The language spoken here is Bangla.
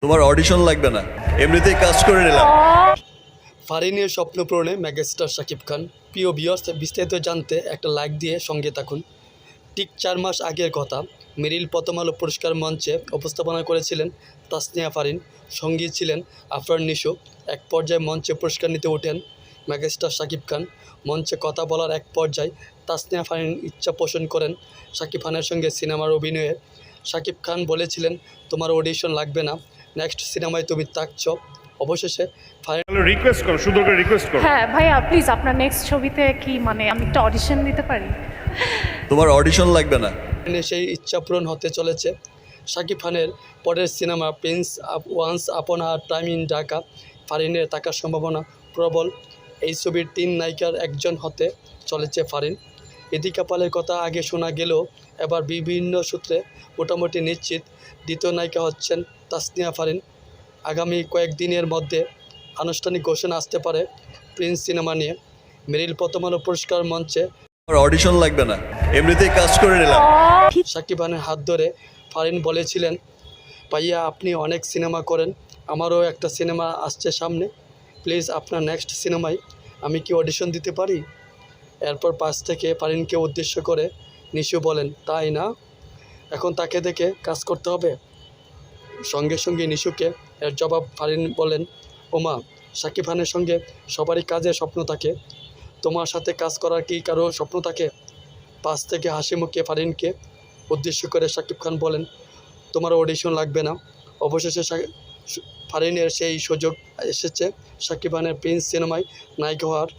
তোমার অডিশন লাগবে না, এমনিতেই কাজ করে নিলাম। ফারিনের স্বপ্ন পূরণে মেগাস্টার শাকিব খান। প্রিয় ভিউয়ার্স, বিস্তারিত জানতে একটা লাইক দিয়ে সঙ্গে থাকুন। ঠিক 4 মাস আগের কথা, মেরিল প্রথম আলো পুরস্কার মঞ্চে উপস্থাপনা করেছিলেন তাসনিয়া ফারিন, সঙ্গী ছিলেন আফরান নিশো। এক পর্যায়ে মঞ্চে পুরস্কার নিতে ওঠেন মেগাস্টার শাকিব খান। মঞ্চে কথা বলার এক পর্যায়ে তাসনিয়া ফারিন ইচ্ছা পোষণ করেন শাকিব খানের সঙ্গে সিনেমার অভিনয়ে। শাকিব খান বলেছিলেন, তোমার অডিশন লাগবে না, নেক্সট সিনেমায় তুমি থাকছ। অবশেষে ফারিন রিকোয়েস্ট করো, সুন্দর করে রিকোয়েস্ট করো। হ্যাঁ ভাইয়া, প্লিজ আপনার নেক্সট ছবিতে কি মানে আমি একটা অডিশন দিতে পারি? তোমার অডিশন লাগবে না। সেই ইচ্ছা পূরণ হতে চলেছে। শাকিব খানের পরের cinema prince once upon a time in Dhaka ফারিনের থাকার সম্ভাবনা প্রবল। এই ছবির 3 নায়িকার একজন হতে চলেছে ফারিন। ইদিকা পালের কথা আগে শোনা গেলেও এবার বিভিন্ন সূত্রে মোটামুটি নিশ্চিত দ্বিতীয় নায়িকা হচ্ছেন তাসনিয়া ফারিন। আগামী কয়েকদিনের মধ্যে আনুষ্ঠানিক ঘোষণা আসতে পারে প্রিন্স সিনেমা নিয়ে। মেরিল প্রথম আলো পুরস্কার মঞ্চে তোমার অডিশন লাগবে না, এমনিতেই কাজ করে নিলাম। শাকিব খানের হাত ধরে ফারিন বলেছিলেন, ভাইয়া আপনি অনেক সিনেমা করেন, আমারও একটা সিনেমা আসছে সামনে, প্লিজ আপনার নেক্সট সিনেমায় আমি কি অডিশন দিতে পারি? এরপর পাশ থেকে ফারিনকে উদ্দেশ্য করে নিশু বলেন, তাই না, এখন তাকে দেখে কাজ করতে হবে। সঙ্গে সঙ্গে নিশুকে এর জবাব ফারিন বলেন, ওমা, শাকিব খানের সঙ্গে সবারই কাজের স্বপ্ন থাকে, তোমার সাথে কাজ করার কি কারো স্বপ্ন থাকে? পাশ থেকে হাসি মুখে ফারিনকে উদ্দেশ্য করে শাকিব খান বলেন, তোমার অডিশন লাগবে না। অবশেষে ফারিনের সেই সুযোগ এসেছে শাকিব খানের প্রিন্স সিনেমায় নায়িকা হওয়ার।